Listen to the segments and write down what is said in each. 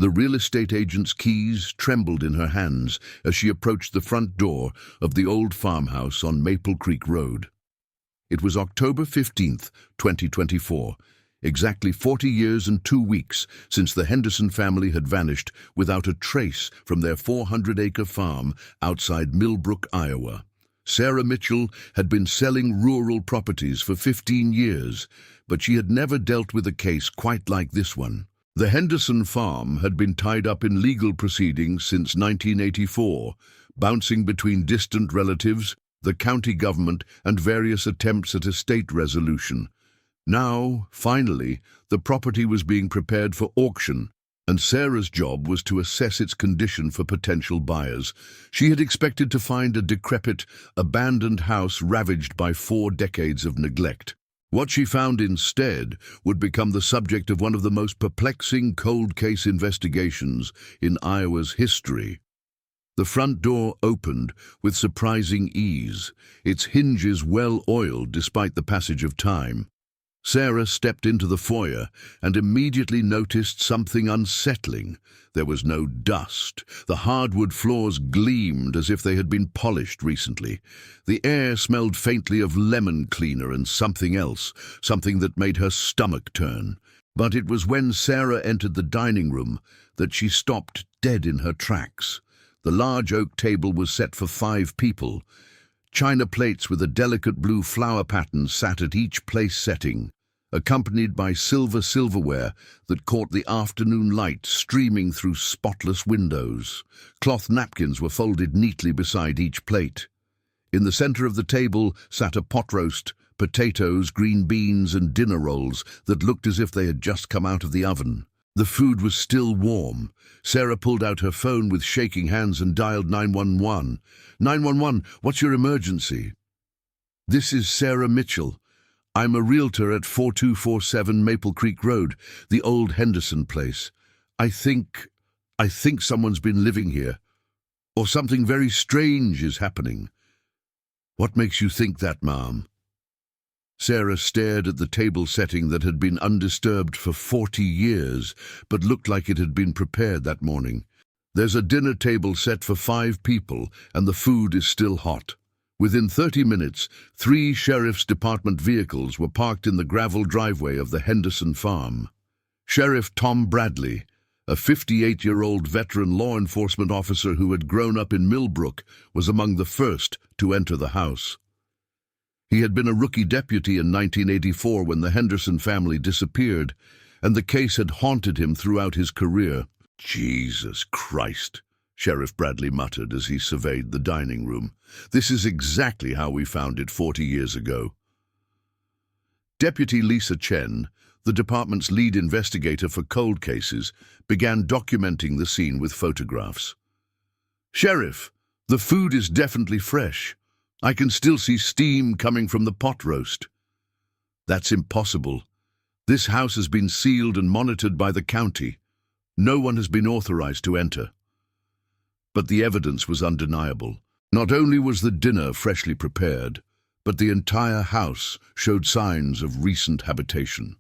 The real estate agent's keys trembled in her hands as she approached the front door of the old farmhouse on Maple Creek Road. It was October 15th, 2024, exactly 40 years and 2 weeks since the Henderson family had vanished without a trace from their 400-acre farm outside Millbrook, Iowa. Sarah Mitchell had been selling rural properties for 15 years, but she had never dealt with a case quite like this one. The Henderson farm had been tied up in legal proceedings since 1984, bouncing between distant relatives, the county government, and various attempts at estate resolution. Now, finally, the property was being prepared for auction, and Sarah's job was to assess its condition for potential buyers. She had expected to find a decrepit, abandoned house ravaged by 4 decades of neglect. What she found instead would become the subject of one of the most perplexing cold case investigations in Iowa's history. The front door opened with surprising ease, its hinges well oiled despite the passage of time. Sarah stepped into the foyer and immediately noticed something unsettling. There was no dust. The hardwood floors gleamed as if they had been polished recently. The air smelled faintly of lemon cleaner and something else, something that made her stomach turn. But it was when Sarah entered the dining room that she stopped dead in her tracks. The large oak table was set for 5 people. China plates with a delicate blue flower pattern sat at each place setting, accompanied by silverware that caught the afternoon light streaming through spotless windows. Cloth napkins were folded neatly beside each plate. In the center of the table sat a pot roast, potatoes, green beans, and dinner rolls that looked as if they had just come out of the oven. The food was still warm. Sarah pulled out her phone with shaking hands and dialed 911. 911, what's your emergency? This is Sarah Mitchell. I'm a realtor at 4247 Maple Creek Road, the old Henderson place. I think someone's been living here. Or something very strange is happening. What makes you think that, ma'am? Sarah stared at the table setting that had been undisturbed for 40 years, but looked like it had been prepared that morning. There's a dinner table set for 5 people, and the food is still hot. Within 30 minutes, 3 sheriff's department vehicles were parked in the gravel driveway of the Henderson farm. Sheriff Tom Bradley, a 58-year-old veteran law enforcement officer who had grown up in Millbrook, was among the first to enter the house. He had been a rookie deputy in 1984 when the Henderson family disappeared, and the case had haunted him throughout his career. Jesus Christ, Sheriff Bradley muttered as he surveyed the dining room. This is exactly how we found it 40 years ago. Deputy Lisa Chen, the department's lead investigator for cold cases, began documenting the scene with photographs. Sheriff, the food is definitely fresh. I can still see steam coming from the pot roast. That's impossible. This house has been sealed and monitored by the county. No one has been authorized to enter. But the evidence was undeniable. Not only was the dinner freshly prepared, but the entire house showed signs of recent habitation.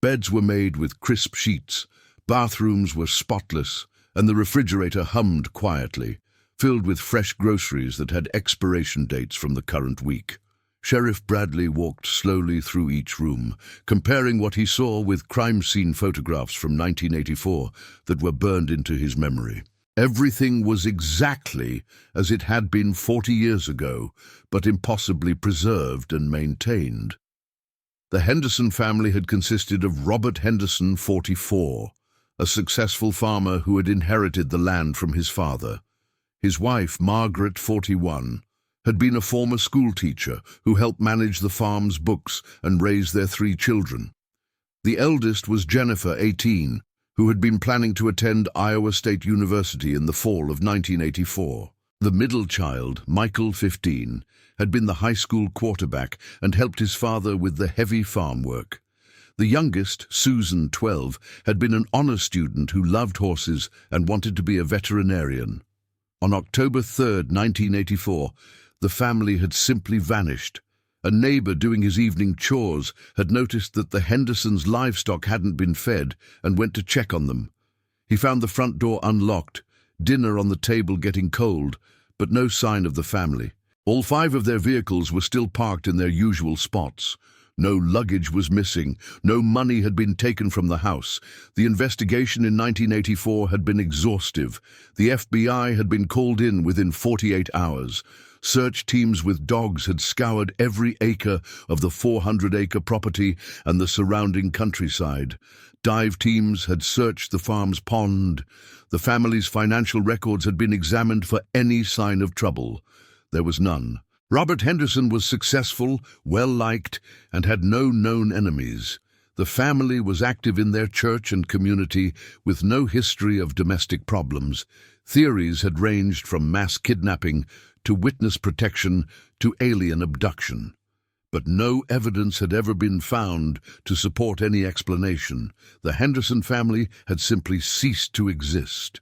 Beds were made with crisp sheets, bathrooms were spotless, and the refrigerator hummed quietly, filled with fresh groceries that had expiration dates from the current week. Sheriff Bradley walked slowly through each room, comparing what he saw with crime scene photographs from 1984 that were burned into his memory. Everything was exactly as it had been 40 years ago, but impossibly preserved and maintained. The Henderson family had consisted of Robert Henderson, 44, a successful farmer who had inherited the land from his father. His wife, Margaret, 41, had been a former schoolteacher who helped manage the farm's books and raise their 3 children. The eldest was Jennifer, 18, who had been planning to attend Iowa State University in the fall of 1984. The middle child, Michael, 15, had been the high school quarterback and helped his father with the heavy farm work. The youngest, Susan, 12, had been an honor student who loved horses and wanted to be a veterinarian. On October 3, 1984, the family had simply vanished. A neighbor doing his evening chores had noticed that the Hendersons' livestock hadn't been fed and went to check on them. He found the front door unlocked, dinner on the table getting cold, but no sign of the family. All 5 of their vehicles were still parked in their usual spots. No luggage was missing, no money had been taken from the house. The investigation in 1984 had been exhaustive. The FBI had been called in within 48 hours. Search teams with dogs had scoured every acre of the 400-acre property and the surrounding countryside. Dive teams had searched the farm's pond. The family's financial records had been examined for any sign of trouble. There was none. Robert Henderson was successful, well-liked, and had no known enemies. The family was active in their church and community with no history of domestic problems. Theories had ranged from mass kidnapping to witness protection to alien abduction. But no evidence had ever been found to support any explanation. The Henderson family had simply ceased to exist.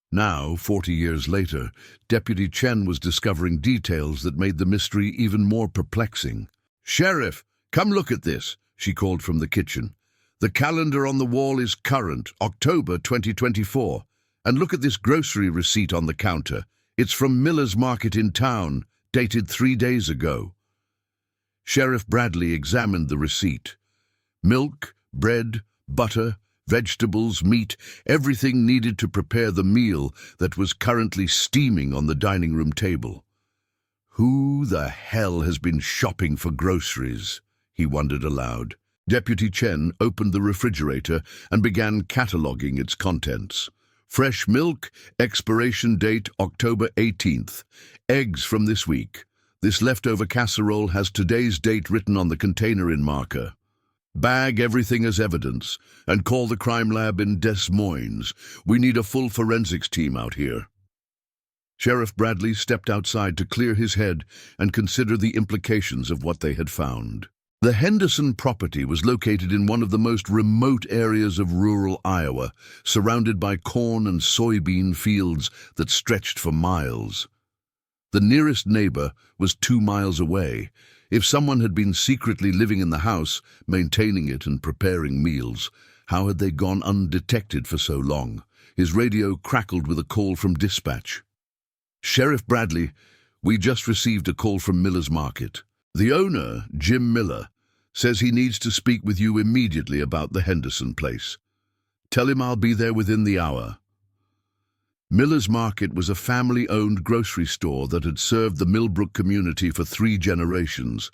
Now, 40 years later, Deputy Chen was discovering details that made the mystery even more perplexing. "Sheriff, come look at this," she called from the kitchen. "The calendar on the wall is current, October 2024. And look at this grocery receipt on the counter. It's from Miller's Market in town, dated 3 days ago." Sheriff Bradley examined the receipt. Milk, bread, butter, vegetables, meat, everything needed to prepare the meal that was currently steaming on the dining room table. Who the hell has been shopping for groceries? He wondered aloud. Deputy Chen opened the refrigerator and began cataloging its contents. Fresh milk, expiration date October 18th. Eggs from this week. This leftover casserole has today's date written on the container in marker. Bag everything as evidence and call the crime lab in Des Moines. We need a full forensics team out here. Sheriff Bradley stepped outside to clear his head and consider the implications of what they had found. The Henderson property was located in one of the most remote areas of rural Iowa, surrounded by corn and soybean fields that stretched for miles. The nearest neighbor was 2 miles away. If someone had been secretly living in the house, maintaining it and preparing meals, how had they gone undetected for so long? His radio crackled with a call from dispatch. "Sheriff Bradley, we just received a call from Miller's Market. The owner, Jim Miller, says he needs to speak with you immediately about the Henderson place. Tell him I'll be there within the hour." Miller's Market was a family-owned grocery store that had served the Millbrook community for 3 generations.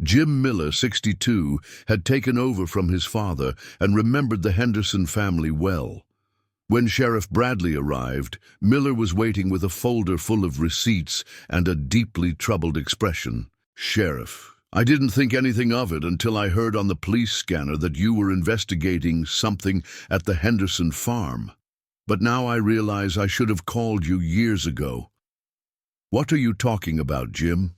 Jim Miller, 62, had taken over from his father and remembered the Henderson family well. When Sheriff Bradley arrived, Miller was waiting with a folder full of receipts and a deeply troubled expression. "Sheriff, I didn't think anything of it until I heard on the police scanner that you were investigating something at the Henderson farm. But now I realize I should have called you years ago." "What are you talking about, Jim?"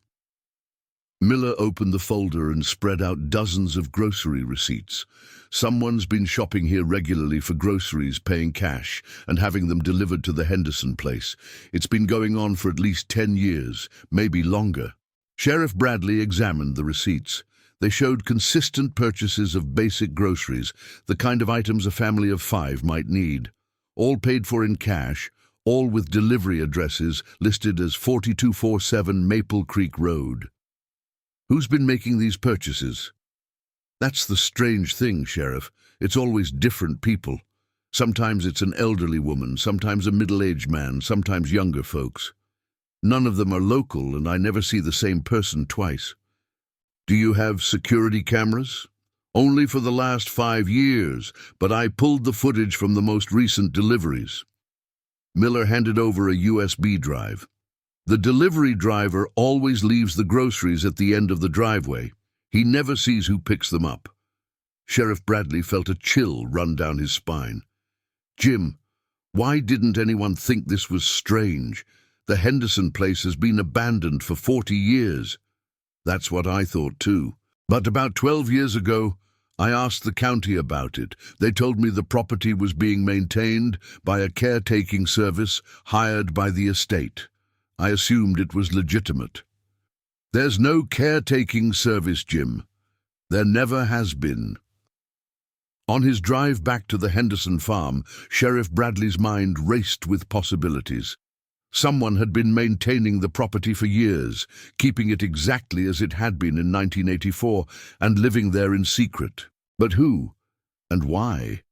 Miller opened the folder and spread out dozens of grocery receipts. Someone's been shopping here regularly for groceries, paying cash, and having them delivered to the Henderson place. It's been going on for at least 10 years, maybe longer. Sheriff Bradley examined the receipts. They showed consistent purchases of basic groceries, the kind of items a family of 5 might need. All paid for in cash, all with delivery addresses listed as 4247 Maple Creek Road. "Who's been making these purchases?" "That's the strange thing, Sheriff. It's always different people. Sometimes it's an elderly woman, sometimes a middle-aged man, sometimes younger folks. None of them are local, and I never see the same person twice." "Do you have security cameras?" "Only for the last 5 years, but I pulled the footage from the most recent deliveries." Miller handed over a USB drive. "The delivery driver always leaves the groceries at the end of the driveway. He never sees who picks them up." Sheriff Bradley felt a chill run down his spine. "Jim, why didn't anyone think this was strange? The Henderson place has been abandoned for 40 years. "That's what I thought too. But about 12 years ago, I asked the county about it. They told me the property was being maintained by a caretaking service hired by the estate. I assumed it was legitimate." "There's no caretaking service, Jim. There never has been." On his drive back to the Henderson farm, Sheriff Bradley's mind raced with possibilities. Someone had been maintaining the property for years, keeping it exactly as it had been in 1984, and living there in secret. But who? And why?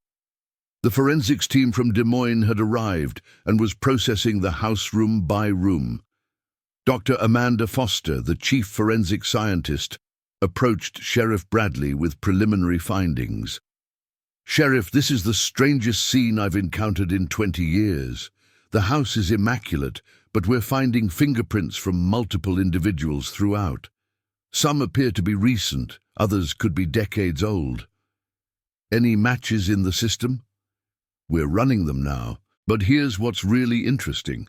The forensics team from Des Moines had arrived and was processing the house room by room. Dr. Amanda Foster, the chief forensic scientist, approached Sheriff Bradley with preliminary findings. "Sheriff, this is the strangest scene I've encountered in 20 years. The house is immaculate, but we're finding fingerprints from multiple individuals throughout. Some appear to be recent, others could be decades old. Any matches in the system? We're running them now, but here's what's really interesting.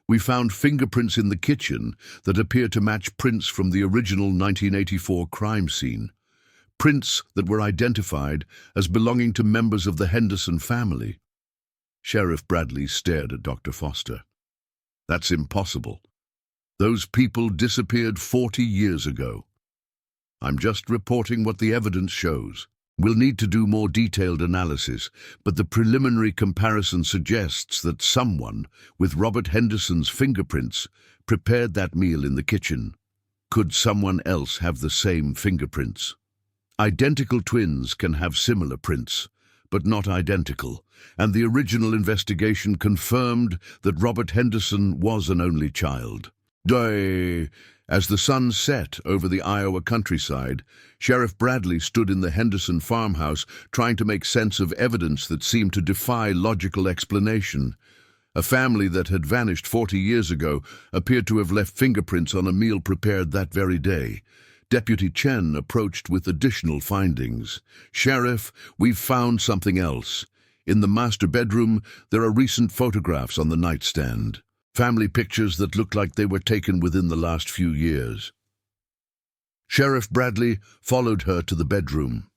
We found fingerprints in the kitchen that appear to match prints from the original 1984 crime scene. Prints that were identified as belonging to members of the Henderson family." Sheriff Bradley stared at Dr. Foster. "That's impossible. Those people disappeared 40 years ago. I'm just reporting what the evidence shows. We'll need to do more detailed analysis, but the preliminary comparison suggests that someone with Robert Henderson's fingerprints prepared that meal in the kitchen. Could someone else have the same fingerprints? Identical twins can have similar prints, but not identical, and the original investigation confirmed that Robert Henderson was an only child. As the sun set over the Iowa countryside, Sheriff Bradley stood in the Henderson farmhouse trying to make sense of evidence that seemed to defy logical explanation. A family that had vanished 40 years ago appeared to have left fingerprints on a meal prepared that very day. Deputy Chen approached with additional findings. "Sheriff, we've found something else. In the master bedroom, there are recent photographs on the nightstand. Family pictures that look like they were taken within the last few years." Sheriff Bradley followed her to the bedroom.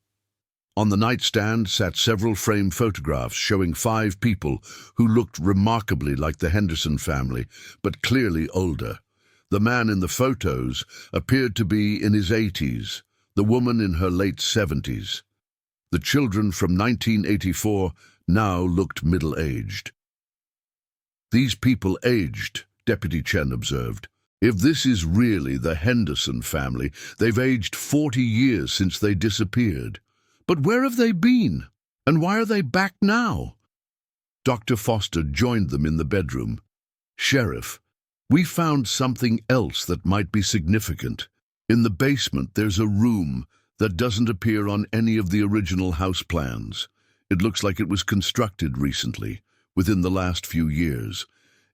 On the nightstand sat several framed photographs showing 5 people who looked remarkably like the Henderson family, but clearly older. The man in the photos appeared to be in his 80s, the woman in her late 70s. The children from 1984 now looked middle-aged. "These people aged," Deputy Chen observed. "If this is really the Henderson family, they've aged 40 years since they disappeared. But where have they been? And why are they back now?" Dr. Foster joined them in the bedroom. "Sheriff, we found something else that might be significant. In the basement, there's a room that doesn't appear on any of the original house plans. It looks like it was constructed recently, within the last few years,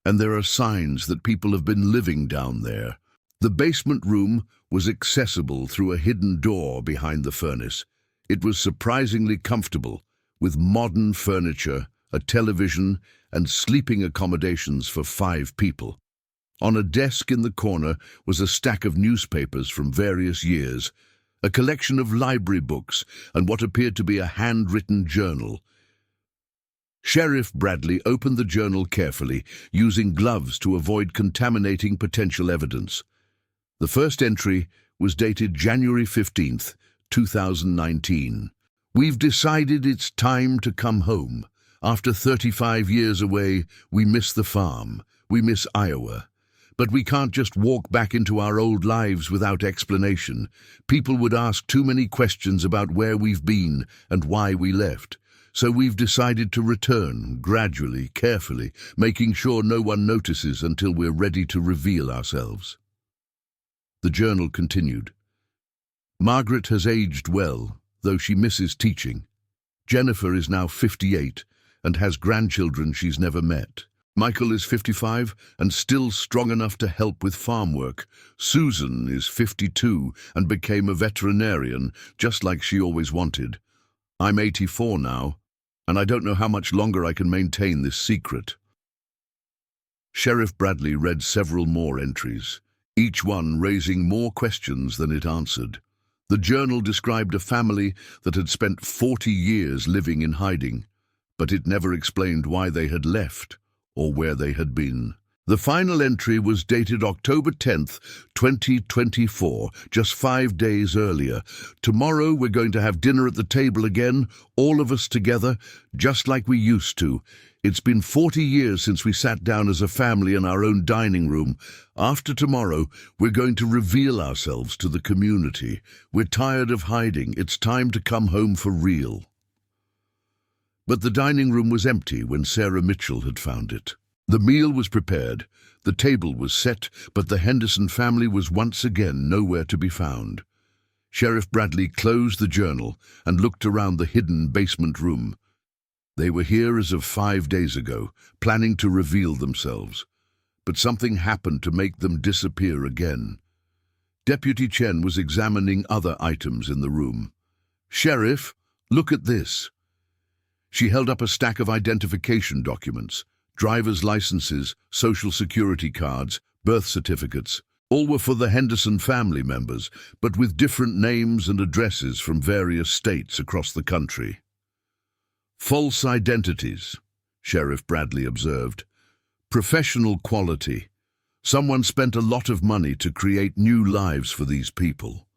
and there are signs that people have been living down there. The basement room was accessible through a hidden door behind the furnace. It was surprisingly comfortable, with modern furniture, a television, and sleeping accommodations for 5 people. On a desk in the corner was a stack of newspapers from various years, a collection of library books, and what appeared to be a handwritten journal. Sheriff Bradley opened the journal carefully, using gloves to avoid contaminating potential evidence. The first entry was dated January 15th, 2019. "We've decided it's time to come home. After 35 years away, we miss the farm. We miss Iowa. But we can't just walk back into our old lives without explanation. People would ask too many questions about where we've been and why we left. So we've decided to return, gradually, carefully, making sure no one notices until we're ready to reveal ourselves." The journal continued. "Margaret has aged well, though she misses teaching. Jennifer is now 58 and has grandchildren she's never met. Michael is 55 and still strong enough to help with farm work. Susan is 52 and became a veterinarian, just like she always wanted. I'm 84 now, and I don't know how much longer I can maintain this secret." Sheriff Bradley read several more entries, each one raising more questions than it answered. The journal described a family that had spent 40 years living in hiding, but it never explained why they had left or where they had been. The final entry was dated October 10th, 2024, just 5 days earlier. Tomorrow we're going to have dinner at the table again, all of us together, just like we used to. It's been 40 years since we sat down as a family in our own dining room. After tomorrow, we're going to reveal ourselves to the community. We're tired of hiding. It's time to come home for real. But the dining room was empty when Sarah Mitchell had found it. The meal was prepared, the table was set, but the Henderson family was once again nowhere to be found. Sheriff Bradley closed the journal and looked around the hidden basement room. They were here as of 5 days ago, planning to reveal themselves. But something happened to make them disappear again. Deputy Chen was examining other items in the room. "Sheriff, look at this." She held up a stack of identification documents. Driver's licenses, social security cards, birth certificates. All were for the Henderson family members, but with different names and addresses from various states across the country. "False identities," Sheriff Bradley observed. "Professional quality. Someone spent a lot of money to create new lives for these people.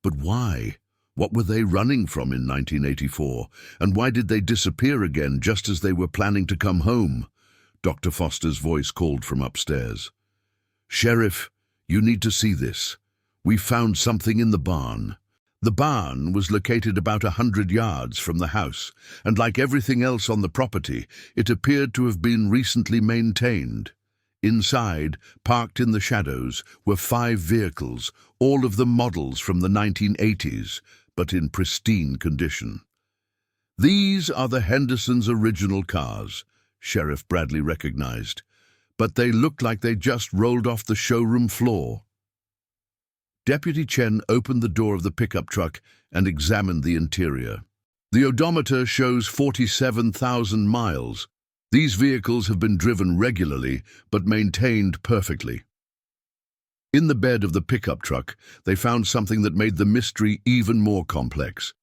But why? What were they running from in 1984? And why did they disappear again just as they were planning to come home?" Dr. Foster's voice called from upstairs. "Sheriff, you need to see this. We found something in the barn." The barn was located about 100 yards from the house, and like everything else on the property, it appeared to have been recently maintained. Inside, parked in the shadows, were 5 vehicles, all of them models from the 1980s, but in pristine condition. "These are the Hendersons' original cars," Sheriff Bradley recognized, "but they looked like they just rolled off the showroom floor." Deputy Chen opened the door of the pickup truck and examined the interior. The odometer shows 47,000 miles. These vehicles have been driven regularly, but maintained perfectly. In the bed of the pickup truck, they found something that made the mystery even more complex.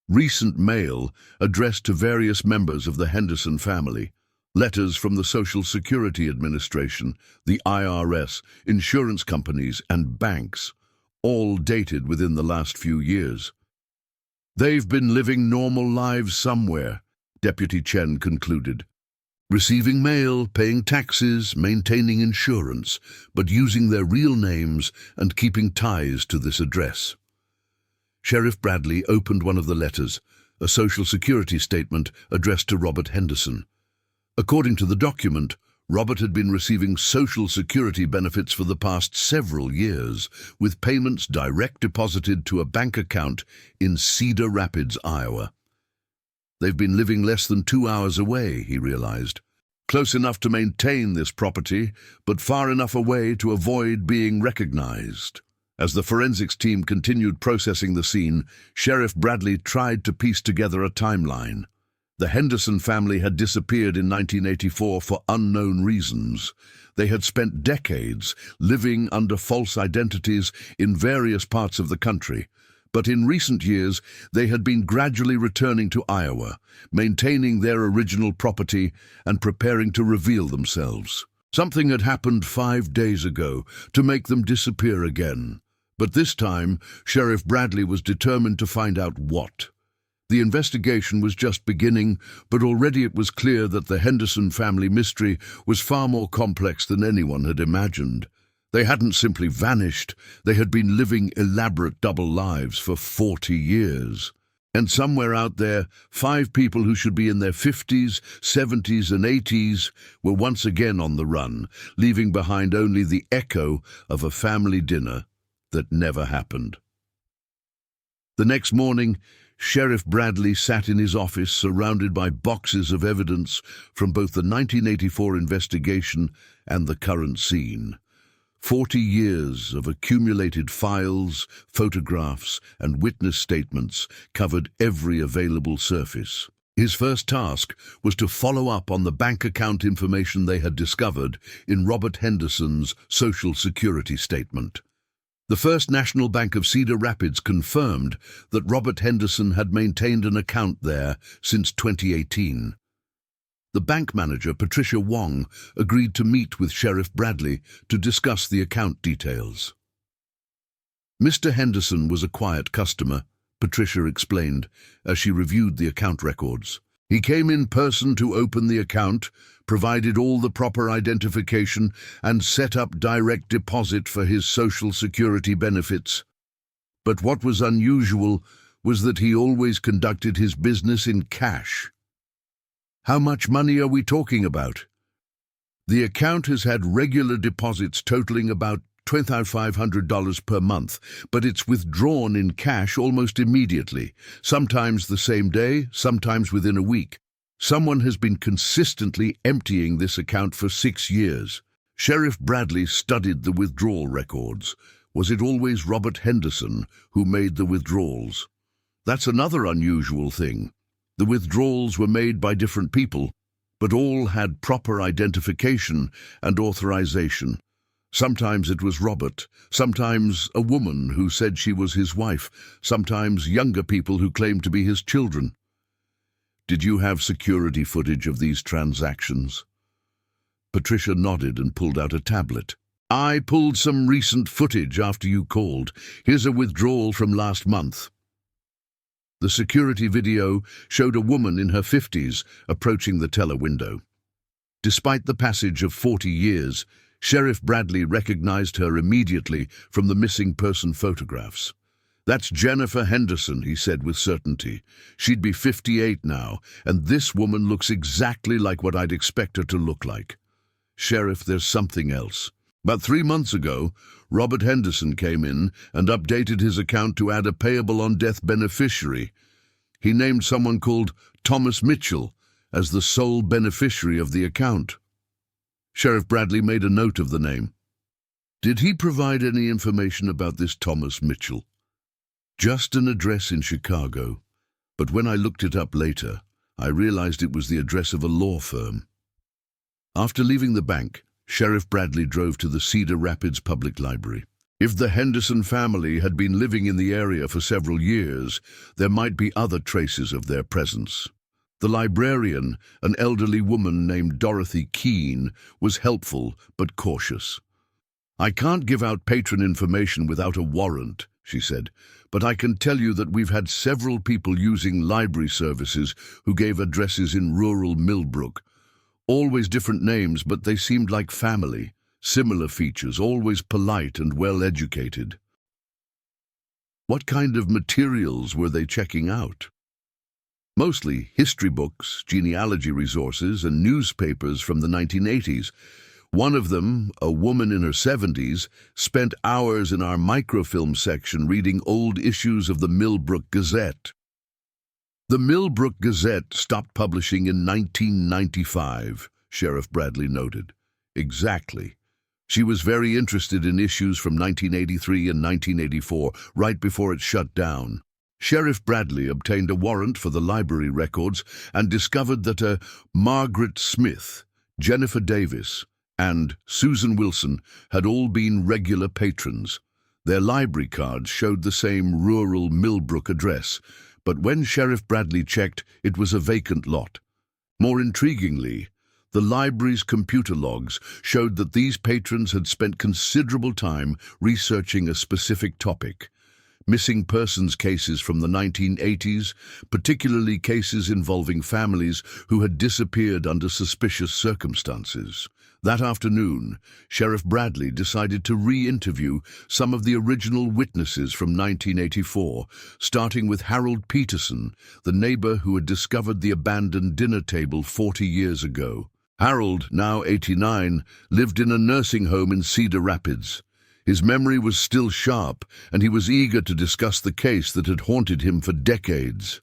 Recent mail addressed to various members of the Henderson family. Letters from the Social Security Administration, the IRS, insurance companies, and banks, all dated within the last few years. "They've been living normal lives somewhere," Deputy Chen concluded. "Receiving mail, paying taxes, maintaining insurance, but using their real names and keeping ties to this address." Sheriff Bradley opened one of the letters, a Social Security statement addressed to Robert Henderson. According to the document, Robert had been receiving Social Security benefits for the past several years, with payments direct deposited to a bank account in Cedar Rapids, Iowa. They've been living less than 2 hours away, he realized. Close enough to maintain this property, but far enough away to avoid being recognized. As the forensics team continued processing the scene, Sheriff Bradley tried to piece together a timeline. The Henderson family had disappeared in 1984 for unknown reasons. They had spent decades living under false identities in various parts of the country, but in recent years they had been gradually returning to Iowa, maintaining their original property and preparing to reveal themselves. Something had happened 5 days ago to make them disappear again, but this time Sheriff Bradley was determined to find out what. The investigation was just beginning, but already it was clear that the Henderson family mystery was far more complex than anyone had imagined. They hadn't simply vanished, they had been living elaborate double lives for 40 years. And somewhere out there, 5 people who should be in their 50s, 70s, and 80s were once again on the run, leaving behind only the echo of a family dinner that never happened. The next morning, Sheriff Bradley sat in his office surrounded by boxes of evidence from both the 1984 investigation and the current scene. 40 years of accumulated files, photographs, and witness statements covered every available surface. His first task was to follow up on the bank account information they had discovered in Robert Henderson's Social Security statement. The First National Bank of Cedar Rapids confirmed that Robert Henderson had maintained an account there since 2018. The bank manager, Patricia Wong, agreed to meet with Sheriff Bradley to discuss the account details. Mr. Henderson was a quiet customer, Patricia explained, as she reviewed the account records. He came in person to open the account, provided all the proper identification, and set up direct deposit for his Social Security benefits. But what was unusual was that he always conducted his business in cash. How much money are we talking about? The account has had regular deposits totaling about $2,500 per month, but it's withdrawn in cash almost immediately, sometimes the same day, sometimes within a week. Someone has been consistently emptying this account for 6 years. Sheriff Bradley studied the withdrawal records. Was it always Robert Henderson who made the withdrawals? That's another unusual thing. The withdrawals were made by different people, but all had proper identification and authorization. Sometimes it was Robert, sometimes a woman who said she was his wife, sometimes younger people who claimed to be his children. Did you have security footage of these transactions? Patricia nodded and pulled out a tablet. I pulled some recent footage after you called. Here's a withdrawal from last month. The security video showed a woman in her 50s approaching the teller window. Despite the passage of 40 years, Sheriff Bradley recognized her immediately from the missing person photographs. That's Jennifer Henderson, he said with certainty. She'd be 58 now, and this woman looks exactly like what I'd expect her to look like. Sheriff, there's something else. About 3 months ago, Robert Henderson came in and updated his account to add a payable-on-death beneficiary. He named someone called Thomas Mitchell as the sole beneficiary of the account. Sheriff Bradley made a note of the name. Did he provide any information about this Thomas Mitchell? Just an address in Chicago, but when I looked it up later, I realized it was the address of a law firm. After leaving the bank, Sheriff Bradley drove to the Cedar Rapids Public Library. If the Henderson family had been living in the area for several years, there might be other traces of their presence. The librarian, an elderly woman named Dorothy Keene, was helpful but cautious. I can't give out patron information without a warrant, she said, but I can tell you that we've had several people using library services who gave addresses in rural Millbrook. Always different names, but they seemed like family. Similar features, always polite and well-educated. What kind of materials were they checking out? Mostly history books, genealogy resources, and newspapers from the 1980s. One of them, a woman in her 70s, spent hours in our microfilm section reading old issues of the Millbrook Gazette. The Millbrook Gazette stopped publishing in 1995, Sheriff Bradley noted. Exactly. She was very interested in issues from 1983 and 1984, right before it shut down. Sheriff Bradley obtained a warrant for the library records and discovered that Margaret Smith, Jennifer Davis, and Susan Wilson had all been regular patrons. Their library cards showed the same rural Millbrook address, but when Sheriff Bradley checked, it was a vacant lot. More intriguingly, the library's computer logs showed that these patrons had spent considerable time researching a specific topic. Missing persons cases from the 1980s, particularly cases involving families who had disappeared under suspicious circumstances. That afternoon, Sheriff Bradley decided to re-interview some of the original witnesses from 1984, starting with Harold Peterson, the neighbor who had discovered the abandoned dinner table 40 years ago. Harold, now 89, lived in a nursing home in Cedar Rapids. His memory was still sharp, and he was eager to discuss the case that had haunted him for decades.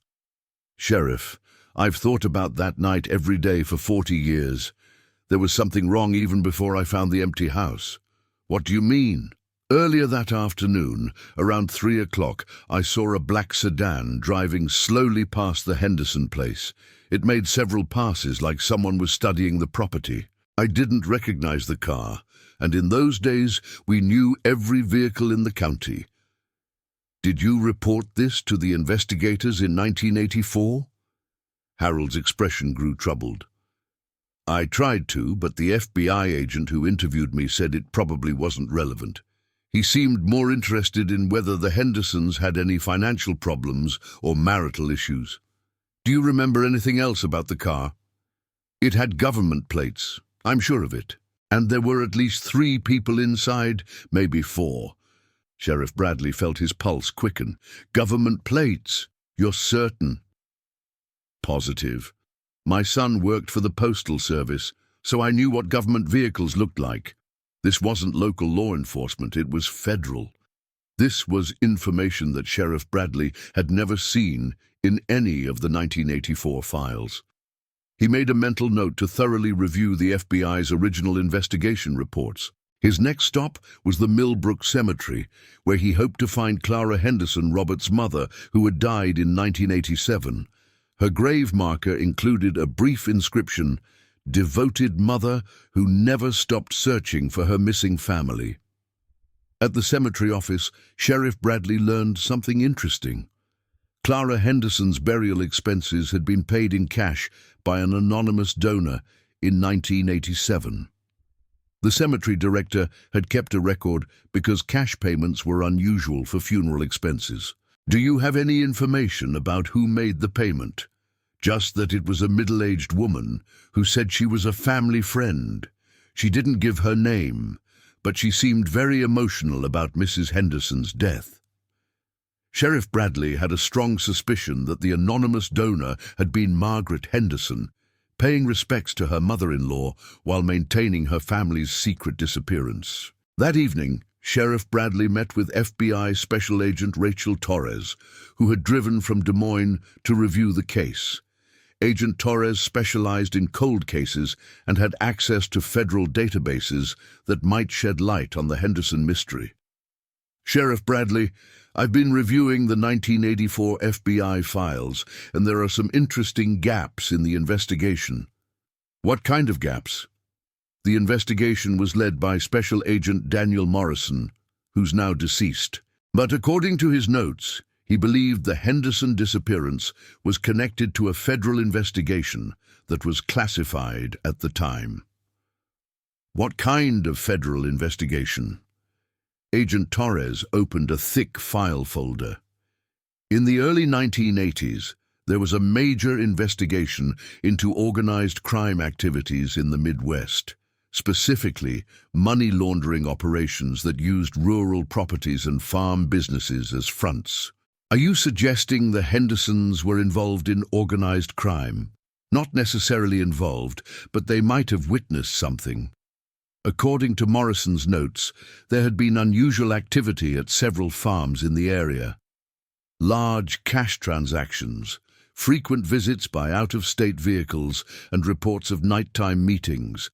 Sheriff, I've thought about that night every day for 40 years. There was something wrong even before I found the empty house. What do you mean? Earlier that afternoon, around 3 o'clock, I saw a black sedan driving slowly past the Henderson place. It made several passes like someone was studying the property. I didn't recognize the car, and in those days we knew every vehicle in the county. Did you report this to the investigators in 1984? Harold's expression grew troubled. I tried to, but the FBI agent who interviewed me said it probably wasn't relevant. He seemed more interested in whether the Hendersons had any financial problems or marital issues. Do you remember anything else about the car? It had government plates, I'm sure of it. And there were at least 3 people inside, maybe 4. Sheriff Bradley felt his pulse quicken. Government plates? You're certain? Positive. My son worked for the Postal Service, so I knew what government vehicles looked like. This wasn't local law enforcement, it was federal. This was information that Sheriff Bradley had never seen in any of the 1984 files. He made a mental note to thoroughly review the FBI's original investigation reports. His next stop was the Millbrook Cemetery, where he hoped to find Clara Henderson, Robert's mother, who had died in 1987. Her grave marker included a brief inscription, "Devoted mother who never stopped searching for her missing family." At the cemetery office, Sheriff Bradley learned something interesting. Clara Henderson's burial expenses had been paid in cash by an anonymous donor in 1987. The cemetery director had kept a record because cash payments were unusual for funeral expenses. Do you have any information about who made the payment? Just that it was a middle-aged woman who said she was a family friend. She didn't give her name, but she seemed very emotional about Mrs. Henderson's death. Sheriff Bradley had a strong suspicion that the anonymous donor had been Margaret Henderson, paying respects to her mother-in-law while maintaining her family's secret disappearance. That evening, Sheriff Bradley met with FBI Special Agent Rachel Torres, who had driven from Des Moines to review the case. Agent Torres specialized in cold cases and had access to federal databases that might shed light on the Henderson mystery. Sheriff Bradley, I've been reviewing the 1984 FBI files, and there are some interesting gaps in the investigation. What kind of gaps? The investigation was led by Special Agent Daniel Morrison, who's now deceased. But according to his notes, he believed the Henderson disappearance was connected to a federal investigation that was classified at the time. What kind of federal investigation? Agent Torres opened a thick file folder. In the early 1980s, there was a major investigation into organized crime activities in the Midwest, specifically money laundering operations that used rural properties and farm businesses as fronts. Are you suggesting the Hendersons were involved in organized crime? Not necessarily involved, but they might have witnessed something. According to Morrison's notes, there had been unusual activity at several farms in the area. Large cash transactions, frequent visits by out-of-state vehicles, and reports of nighttime meetings.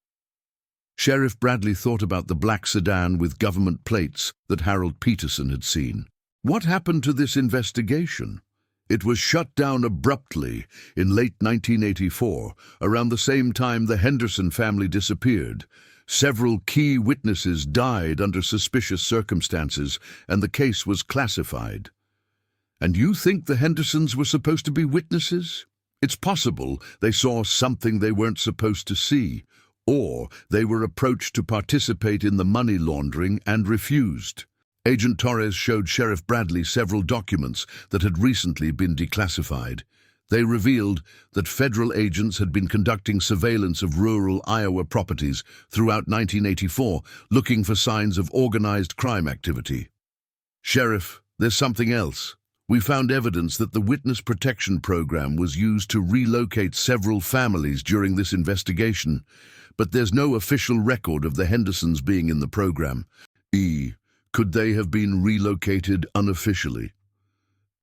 Sheriff Bradley thought about the black sedan with government plates that Harold Peterson had seen. What happened to this investigation? It was shut down abruptly in late 1984, around the same time the Henderson family disappeared. Several key witnesses died under suspicious circumstances, and the case was classified. And you think the Hendersons were supposed to be witnesses? It's possible they saw something they weren't supposed to see, or they were approached to participate in the money laundering and refused. Agent Torres showed Sheriff Bradley several documents that had recently been declassified. They revealed that federal agents had been conducting surveillance of rural Iowa properties throughout 1984, looking for signs of organized crime activity. Sheriff, there's something else. We found evidence that the Witness Protection Program was used to relocate several families during this investigation, but there's no official record of the Hendersons being in the program. Could they have been relocated unofficially?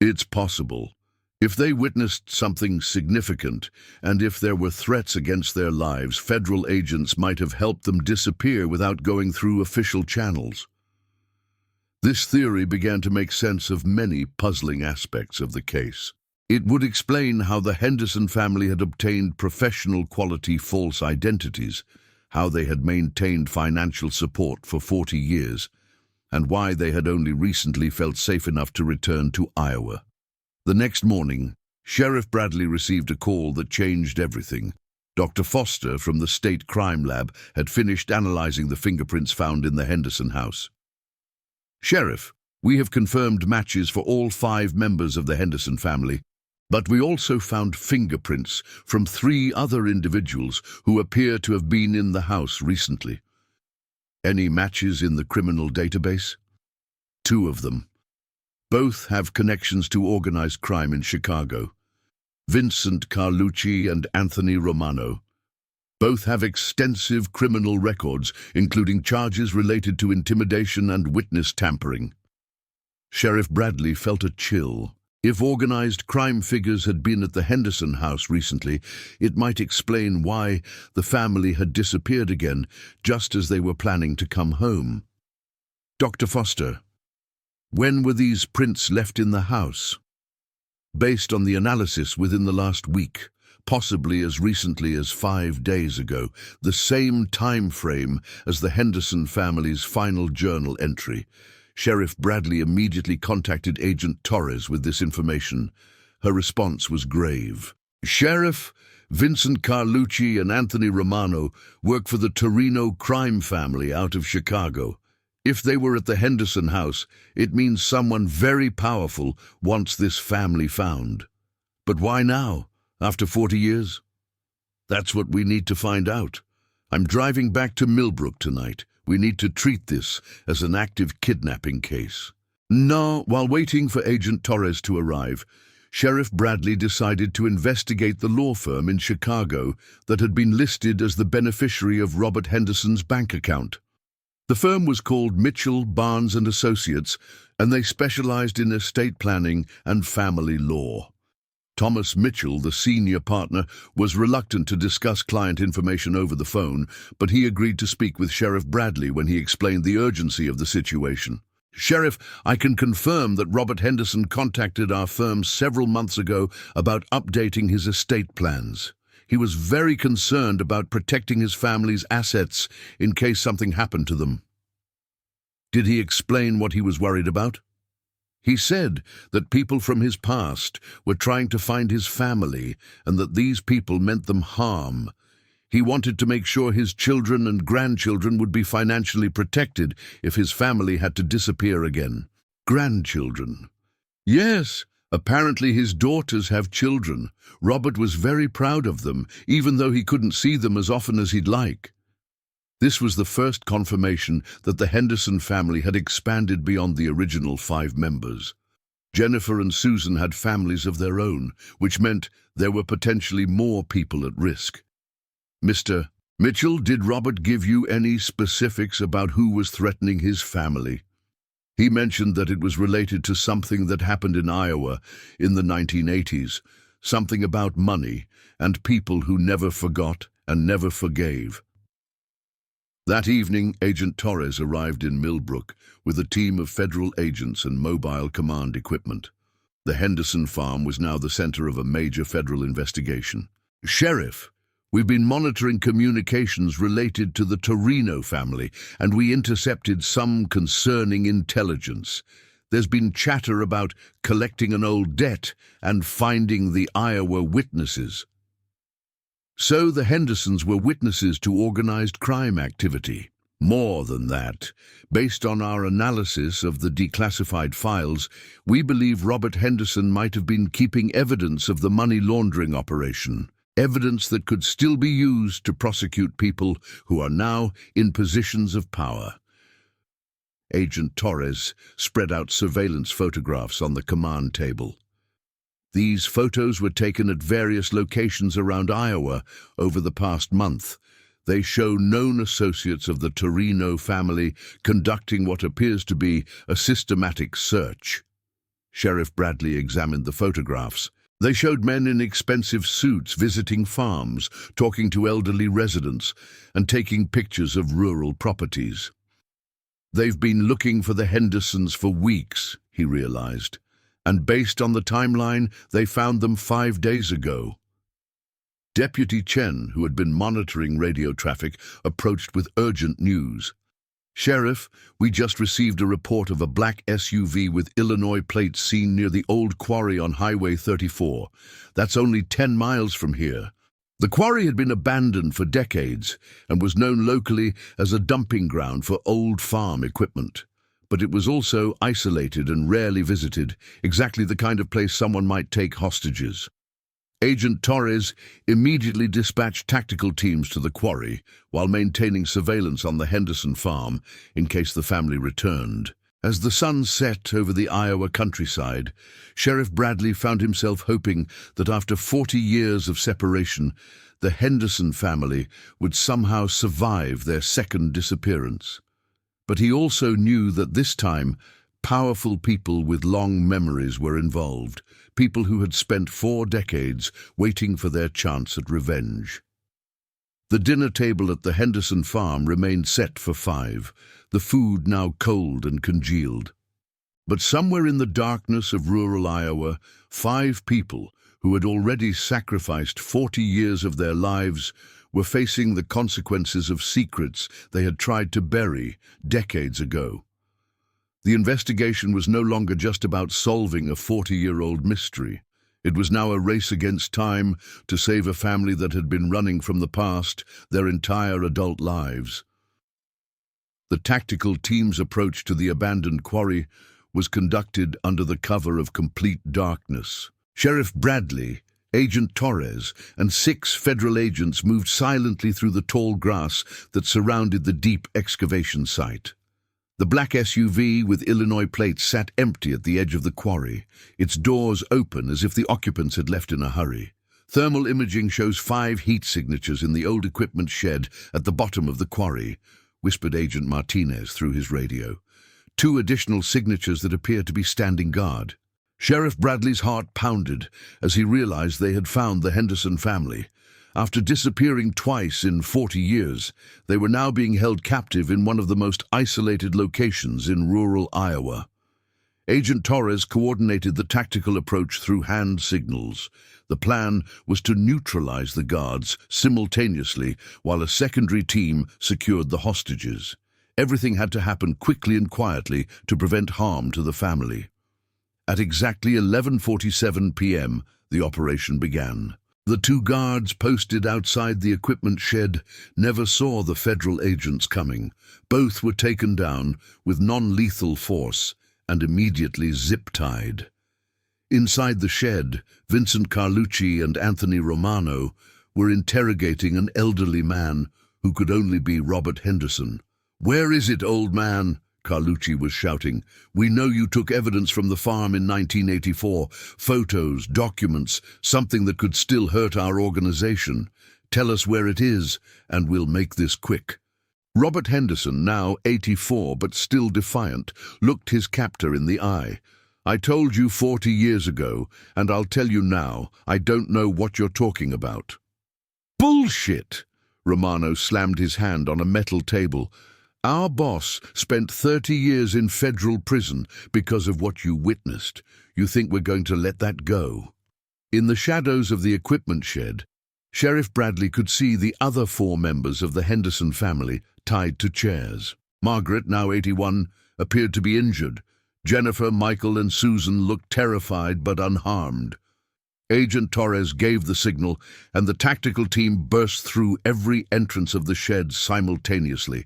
It's possible. If they witnessed something significant, and if there were threats against their lives, federal agents might have helped them disappear without going through official channels. This theory began to make sense of many puzzling aspects of the case. It would explain how the Henderson family had obtained professional quality false identities, how they had maintained financial support for 40 years, and why they had only recently felt safe enough to return to Iowa. The next morning, Sheriff Bradley received a call that changed everything. Dr. Foster from the State Crime Lab had finished analyzing the fingerprints found in the Henderson house. "Sheriff, we have confirmed matches for all 5 members of the Henderson family, but we also found fingerprints from 3 other individuals who appear to have been in the house recently." "Any matches in the criminal database?" "2 of them. Both have connections to organized crime in Chicago. Vincent Carlucci and Anthony Romano. Both have extensive criminal records, including charges related to intimidation and witness tampering." Sheriff Bradley felt a chill. If organized crime figures had been at the Henderson house recently, it might explain why the family had disappeared again, just as they were planning to come home. "Dr. Foster, when were these prints left in the house?" "Based on the analysis within the last week, possibly as recently as 5 days ago, the same time frame as the Henderson family's final journal entry." Sheriff Bradley immediately contacted Agent Torres with this information. Her response was grave. "Sheriff, Vincent Carlucci and Anthony Romano work for the Torino crime family out of Chicago. If they were at the Henderson house, it means someone very powerful wants this family found. But why now, after 40 years? That's what we need to find out. I'm driving back to Millbrook tonight. We need to treat this as an active kidnapping case." No, while waiting for Agent Torres to arrive, Sheriff Bradley decided to investigate the law firm in Chicago that had been listed as the beneficiary of Robert Henderson's bank account. The firm was called Mitchell, Barnes and Associates, and they specialized in estate planning and family law. Thomas Mitchell, the senior partner, was reluctant to discuss client information over the phone, but he agreed to speak with Sheriff Bradley when he explained the urgency of the situation. "Sheriff, I can confirm that Robert Henderson contacted our firm several months ago about updating his estate plans. He was very concerned about protecting his family's assets in case something happened to them." "Did he explain what he was worried about?" "He said that people from his past were trying to find his family and that these people meant them harm. He wanted to make sure his children and grandchildren would be financially protected if his family had to disappear again." "Grandchildren?" "Yes, apparently his daughters have children. Robert was very proud of them, even though he couldn't see them as often as he'd like." This was the first confirmation that the Henderson family had expanded beyond the original 5 members. Jennifer and Susan had families of their own, which meant there were potentially more people at risk. "Mr. Mitchell, did Robert give you any specifics about who was threatening his family?" "He mentioned that it was related to something that happened in Iowa in the 1980s, something about money and people who never forgot and never forgave." That evening, Agent Torres arrived in Millbrook with a team of federal agents and mobile command equipment. The Henderson farm was now the center of a major federal investigation. "Sheriff, we've been monitoring communications related to the Torino family, and we intercepted some concerning intelligence. There's been chatter about collecting an old debt and finding the Iowa witnesses." "So the Hendersons were witnesses to organized crime activity." "More than that. Based on our analysis of the declassified files, we believe Robert Henderson might have been keeping evidence of the money laundering operation, evidence that could still be used to prosecute people who are now in positions of power." Agent Torres spread out surveillance photographs on the command table. These photos were taken at various locations around Iowa over the past month. They show known associates of the Torino family conducting what appears to be a systematic search. Sheriff Bradley examined the photographs. They showed men in expensive suits visiting farms, talking to elderly residents, and taking pictures of rural properties. "They've been looking for the Hendersons for weeks," he realized. "And based on the timeline, they found them 5 days ago." Deputy Chen, who had been monitoring radio traffic, approached with urgent news. "Sheriff, we just received a report of a black SUV with Illinois plates seen near the old quarry on Highway 34. That's only 10 miles from here. The quarry had been abandoned for decades and was known locally as a dumping ground for old farm equipment. But it was also isolated and rarely visited, exactly the kind of place someone might take hostages. Agent Torres immediately dispatched tactical teams to the quarry while maintaining surveillance on the Henderson farm in case the family returned. As the sun set over the Iowa countryside, Sheriff Bradley found himself hoping that after 40 years of separation, the Henderson family would somehow survive their second disappearance. But he also knew that this time, powerful people with long memories were involved, people who had spent 4 decades waiting for their chance at revenge. The dinner table at the Henderson farm remained set for 5, the food now cold and congealed. But somewhere in the darkness of rural Iowa, 5 people who had already sacrificed 40 years of their lives were facing the consequences of secrets they had tried to bury decades ago. The investigation was no longer just about solving a 40-year-old mystery. It was now a race against time to save a family that had been running from the past their entire adult lives. The tactical team's approach to the abandoned quarry was conducted under the cover of complete darkness. Sheriff Bradley, Agent Torres, and 6 federal agents moved silently through the tall grass that surrounded the deep excavation site. The black SUV with Illinois plates sat empty at the edge of the quarry, its doors open as if the occupants had left in a hurry. Thermal imaging shows 5 heat signatures in the old equipment shed at the bottom of the quarry, whispered Agent Martinez through his radio. 2 additional signatures that appear to be standing guard. Sheriff Bradley's heart pounded as he realized they had found the Henderson family. After disappearing twice in 40 years, they were now being held captive in one of the most isolated locations in rural Iowa. Agent Torres coordinated the tactical approach through hand signals. The plan was to neutralize the guards simultaneously while a secondary team secured the hostages. Everything had to happen quickly and quietly to prevent harm to the family. At exactly 11:47 p.m., the operation began. The 2 guards posted outside the equipment shed never saw the federal agents coming. Both were taken down with non-lethal force and immediately zip-tied. Inside the shed, Vincent Carlucci and Anthony Romano were interrogating an elderly man who could only be Robert Henderson. "Where is it, old man?" Carlucci was shouting. "We know you took evidence from the farm in 1984. Photos, documents, something that could still hurt our organization. Tell us where it is, and we'll make this quick." Robert Henderson, now 84 but still defiant, looked his captor in the eye. "I told you 40 years ago, and I'll tell you now, I don't know what you're talking about." "Bullshit!" Romano slammed his hand on a metal table. "Our boss spent 30 years in federal prison because of what you witnessed. You think we're going to let that go?" In the shadows of the equipment shed, Sheriff Bradley could see the other 4 members of the Henderson family tied to chairs. Margaret, now 81, appeared to be injured. Jennifer, Michael, and Susan looked terrified but unharmed. Agent Torres gave the signal, and the tactical team burst through every entrance of the shed simultaneously.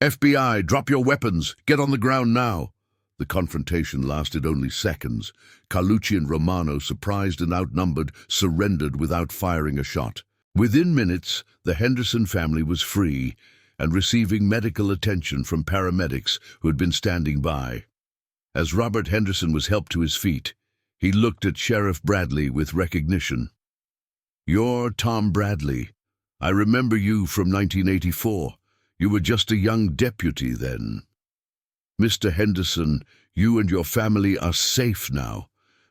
"FBI, drop your weapons! Get on the ground now!" The confrontation lasted only seconds. Carlucci and Romano, surprised and outnumbered, surrendered without firing a shot. Within minutes, the Henderson family was free and receiving medical attention from paramedics who had been standing by. As Robert Henderson was helped to his feet, he looked at Sheriff Bradley with recognition. "You're Tom Bradley. I remember you from 1984. You were just a young deputy then. Mr. Henderson, you and your family are safe now,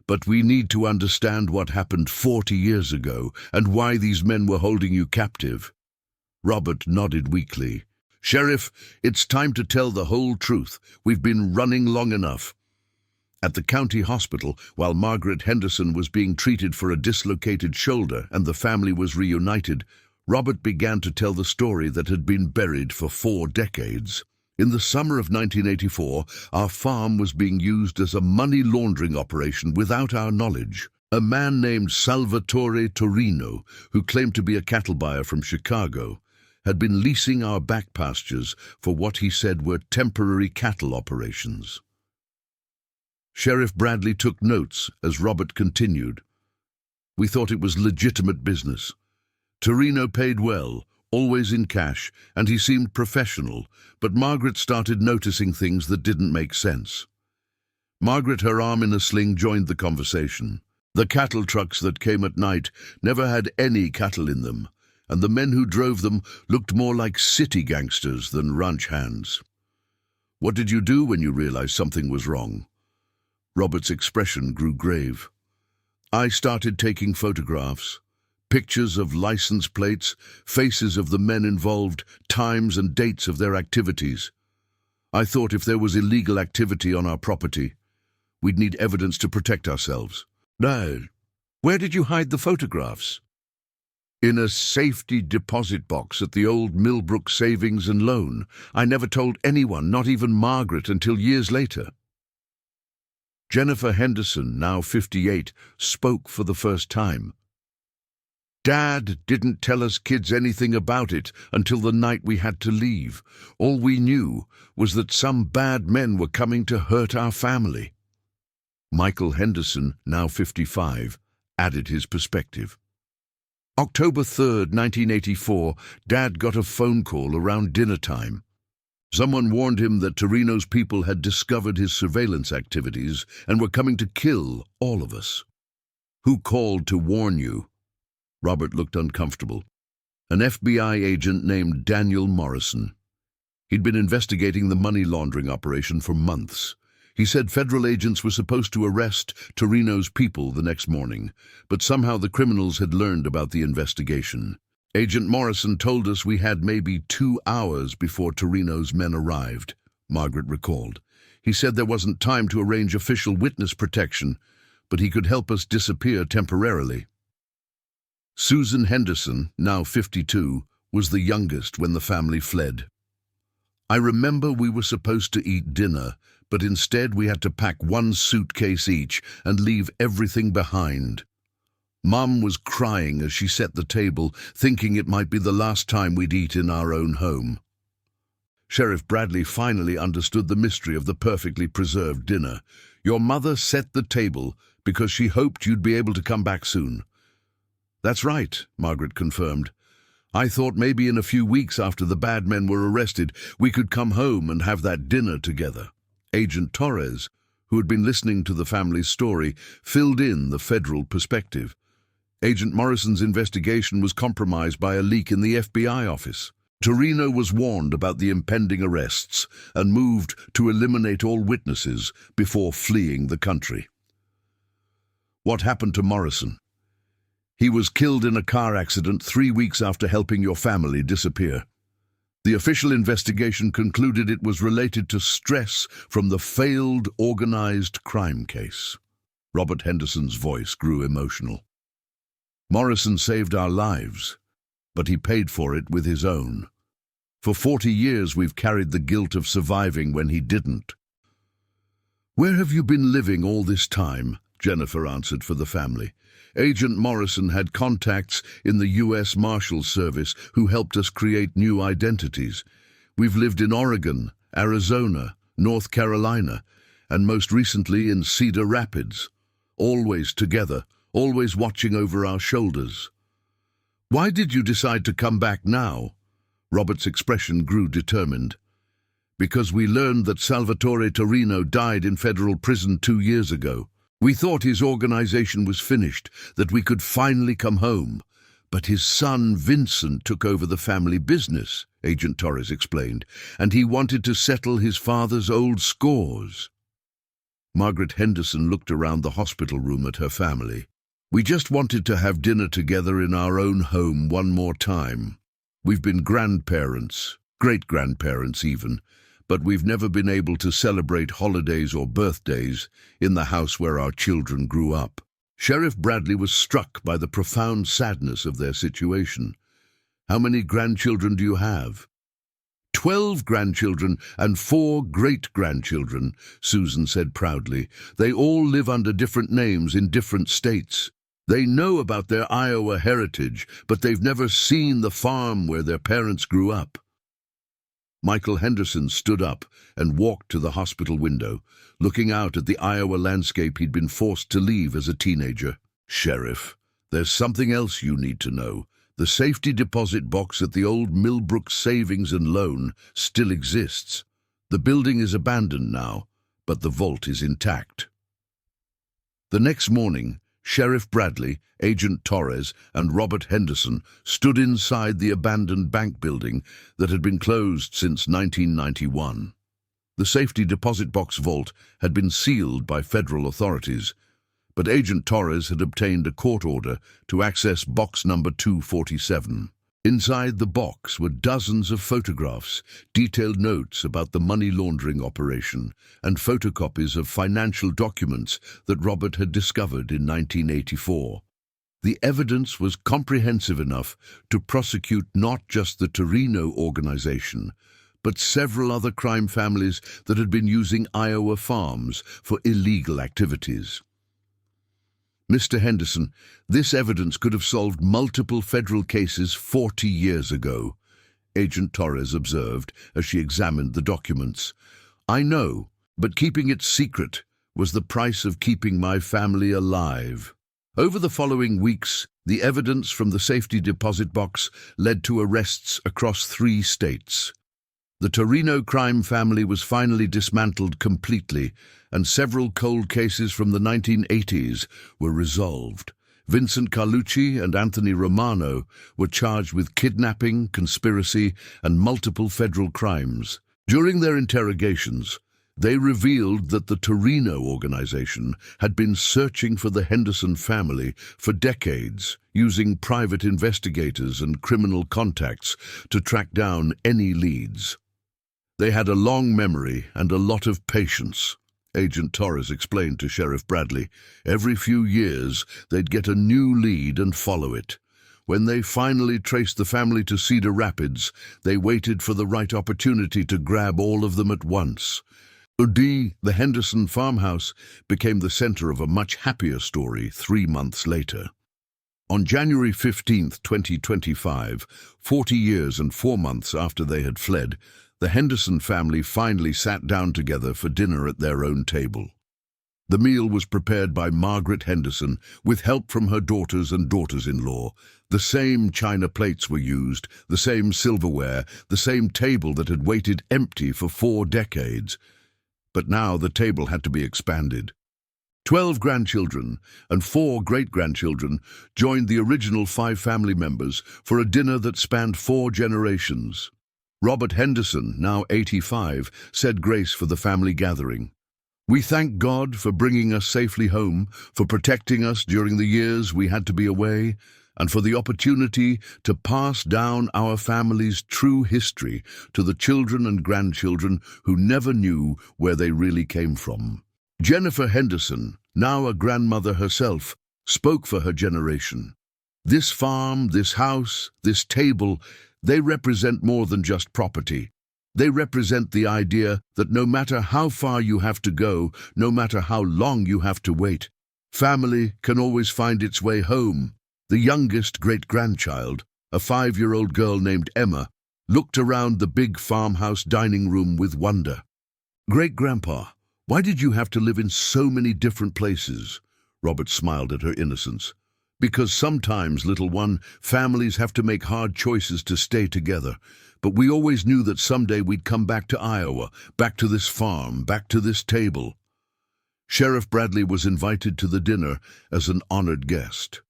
but we need to understand what happened 40 years ago and why these men were holding you captive." Robert nodded weakly. "Sheriff, it's time to tell the whole truth. We've been running long enough." At the county hospital, while Margaret Henderson was being treated for a dislocated shoulder and the family was reunited, Robert began to tell the story that had been buried for 4 decades. In the summer of 1984, our farm was being used as a money laundering operation without our knowledge. A man named Salvatore Torino, who claimed to be a cattle buyer from Chicago, had been leasing our back pastures for what he said were temporary cattle operations. Sheriff Bradley took notes as Robert continued. We thought it was legitimate business. Torino paid well, always in cash, and he seemed professional, but Margaret started noticing things that didn't make sense. Margaret, her arm in a sling, joined the conversation. The cattle trucks that came at night never had any cattle in them, and the men who drove them looked more like city gangsters than ranch hands. What did you do when you realized something was wrong? Robert's expression grew grave. I started taking photographs. Pictures of license plates, faces of the men involved, times and dates of their activities. I thought if there was illegal activity on our property, we'd need evidence to protect ourselves. Dad, where did you hide the photographs? In a safety deposit box at the old Millbrook Savings and Loan. I never told anyone, not even Margaret, until years later. Jennifer Henderson, now 58, spoke for the first time. Dad didn't tell us kids anything about it until the night we had to leave. All we knew was that some bad men were coming to hurt our family. Michael Henderson, now 55, added his perspective. October 3rd, 1984, Dad got a phone call around dinner time. Someone warned him that Torino's people had discovered his surveillance activities and were coming to kill all of us. Who called to warn you? Robert looked uncomfortable. An FBI agent named Daniel Morrison. He'd been investigating the money laundering operation for months. He said federal agents were supposed to arrest Torino's people the next morning, but somehow the criminals had learned about the investigation. Agent Morrison told us we had maybe 2 hours before Torino's men arrived, Margaret recalled. He said there wasn't time to arrange official witness protection, but he could help us disappear temporarily. Susan Henderson, now 52, was the youngest when the family fled. I remember we were supposed to eat dinner, but instead we had to pack 1 suitcase each and leave everything behind. Mom was crying as she set the table, thinking it might be the last time we'd eat in our own home. Sheriff Bradley finally understood the mystery of the perfectly preserved dinner. Your mother set the table because she hoped you'd be able to come back soon. That's right, Margaret confirmed. I thought maybe in a few weeks after the bad men were arrested, we could come home and have that dinner together. Agent Torres, who had been listening to the family's story, filled in the federal perspective. Agent Morrison's investigation was compromised by a leak in the FBI office. Torino was warned about the impending arrests and moved to eliminate all witnesses before fleeing the country. What happened to Morrison? He was killed in a car accident 3 weeks after helping your family disappear. The official investigation concluded it was related to stress from the failed organized crime case. Robert Henderson's voice grew emotional. Morrison saved our lives, but he paid for it with his own. For 40 years we've carried the guilt of surviving when he didn't. Where have you been living all this time? Jennifer answered for the family. Agent Morrison had contacts in the U.S. Marshals Service who helped us create new identities. We've lived in Oregon, Arizona, North Carolina, and most recently in Cedar Rapids. Always together, always watching over our shoulders. Why did you decide to come back now? Robert's expression grew determined. Because we learned that Salvatore Torino died in federal prison 2 years ago. We thought his organization was finished, that we could finally come home. But his son Vincent took over the family business, Agent Torres explained, and he wanted to settle his father's old scores. Margaret Henderson looked around the hospital room at her family. We just wanted to have dinner together in our own home one more time. We've been grandparents, great-grandparents even, but we've never been able to celebrate holidays or birthdays in the house where our children grew up. Sheriff Bradley was struck by the profound sadness of their situation. How many grandchildren do you have? 12 grandchildren and 4 great-grandchildren, Susan said proudly. They all live under different names in different states. They know about their Iowa heritage, but they've never seen the farm where their parents grew up. Michael Henderson stood up and walked to the hospital window, looking out at the Iowa landscape he'd been forced to leave as a teenager. "Sheriff, there's something else you need to know. The safety deposit box at the old Millbrook Savings and Loan still exists. The building is abandoned now, but the vault is intact." The next morning, Sheriff Bradley, Agent Torres, and Robert Henderson stood inside the abandoned bank building that had been closed since 1991. The safety deposit box vault had been sealed by federal authorities, but Agent Torres had obtained a court order to access box number 247. Inside the box were dozens of photographs, detailed notes about the money laundering operation, and photocopies of financial documents that Robert had discovered in 1984. The evidence was comprehensive enough to prosecute not just the Torino organization, but several other crime families that had been using Iowa farms for illegal activities. "Mr. Henderson, this evidence could have solved multiple federal cases 40 years ago," Agent Torres observed as she examined the documents. "I know, but keeping it secret was the price of keeping my family alive." Over the following weeks, the evidence from the safety deposit box led to arrests across 3 states. The Torino crime family was finally dismantled completely, and several cold cases from the 1980s were resolved. Vincent Carlucci and Anthony Romano were charged with kidnapping, conspiracy, and multiple federal crimes. During their interrogations, they revealed that the Torino organization had been searching for the Henderson family for decades, using private investigators and criminal contacts to track down any leads. They had a long memory and a lot of patience, Agent Torres explained to Sheriff Bradley. Every few years, they'd get a new lead and follow it. When they finally traced the family to Cedar Rapids, they waited for the right opportunity to grab all of them at once. The Henderson farmhouse became the center of a much happier story 3 months later. On January 15, 2025, 40 years and 4 months after they had fled, the Henderson family finally sat down together for dinner at their own table. The meal was prepared by Margaret Henderson with help from her daughters and daughters-in-law. The same china plates were used, the same silverware, the same table that had waited empty for 4 decades. But now the table had to be expanded. 12 grandchildren and 4 great-grandchildren joined the original 5 family members for a dinner that spanned 4 generations. Robert Henderson, now 85, said grace for the family gathering. "We thank God for bringing us safely home, for protecting us during the years we had to be away, and for the opportunity to pass down our family's true history to the children and grandchildren who never knew where they really came from." Jennifer Henderson, now a grandmother herself, spoke for her generation. "This farm, this house, this table, they represent more than just property. They represent the idea that no matter how far you have to go, no matter how long you have to wait, family can always find its way home." The youngest great-grandchild, a 5-year-old girl named Emma, looked around the big farmhouse dining room with wonder. "Great-grandpa, why did you have to live in so many different places?" Robert smiled at her innocence. "Because sometimes, little one, families have to make hard choices to stay together. But we always knew that someday we'd come back to Iowa, back to this farm, back to this table." Sheriff Bradley was invited to the dinner as an honored guest.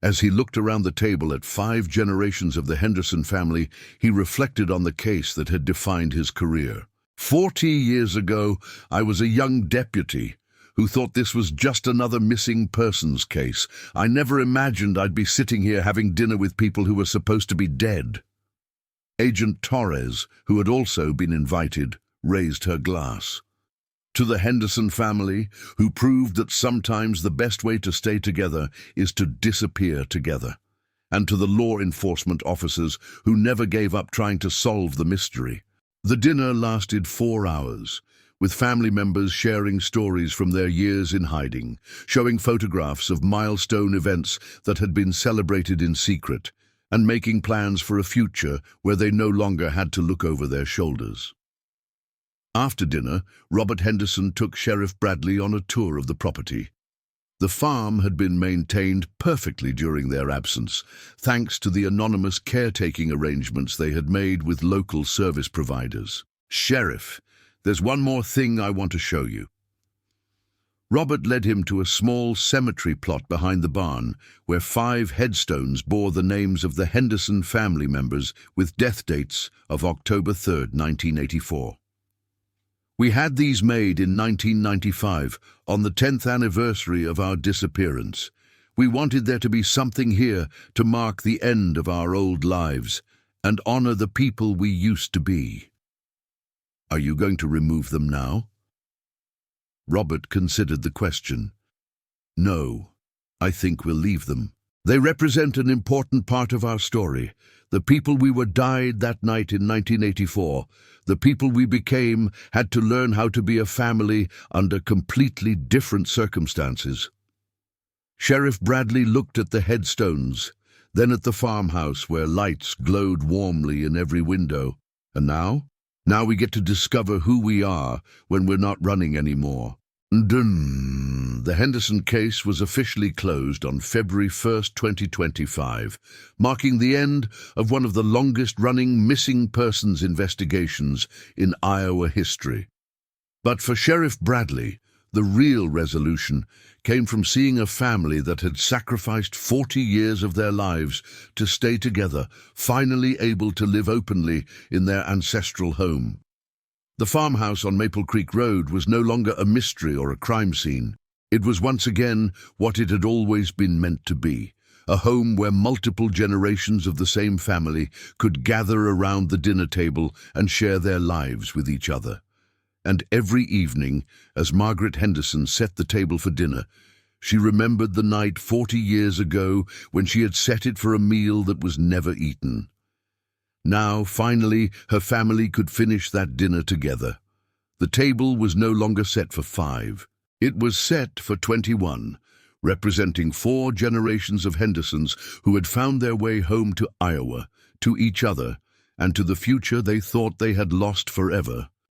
As he looked around the table at 5 generations of the Henderson family, he reflected on the case that had defined his career. 40 years ago, I was a young deputy who thought this was just another missing persons case. I never imagined I'd be sitting here having dinner with people who were supposed to be dead." Agent Torres, who had also been invited, raised her glass. "To the Henderson family, who proved that sometimes the best way to stay together is to disappear together. And to the law enforcement officers who never gave up trying to solve the mystery. The dinner lasted 4 hours, with family members sharing stories from their years in hiding, showing photographs of milestone events that had been celebrated in secret, and making plans for a future where they no longer had to look over their shoulders. After dinner, Robert Henderson took Sheriff Bradley on a tour of the property. The farm had been maintained perfectly during their absence, thanks to the anonymous caretaking arrangements they had made with local service providers. "Sheriff, there's one more thing I want to show you." Robert led him to a small cemetery plot behind the barn, where 5 headstones bore the names of the Henderson family members with death dates of October 3, 1984. "We had these made in 1995, on the 10th anniversary of our disappearance. We wanted there to be something here to mark the end of our old lives and honor the people we used to be." "Are you going to remove them now?" Robert considered the question. "No, I think we'll leave them. They represent an important part of our story. The people we were died that night in 1984. The people we became had to learn how to be a family under completely different circumstances." Sheriff Bradley looked at the headstones, then at the farmhouse where lights glowed warmly in every window. "And now? Now we get to discover who we are when we're not running anymore." The Henderson case was officially closed on February 1st, 2025, marking the end of one of the longest-running missing persons investigations in Iowa history. But for Sheriff Bradley, the real resolution came from seeing a family that had sacrificed 40 years of their lives to stay together, finally able to live openly in their ancestral home. The farmhouse on Maple Creek Road was no longer a mystery or a crime scene. It was once again what it had always been meant to be, a home where multiple generations of the same family could gather around the dinner table and share their lives with each other. And every evening, as Margaret Henderson set the table for dinner, she remembered the night 40 years ago when she had set it for a meal that was never eaten. Now, finally, her family could finish that dinner together. The table was no longer set for 5. It was set for 21, representing 4 generations of Hendersons who had found their way home to Iowa, to each other, and to the future they thought they had lost forever.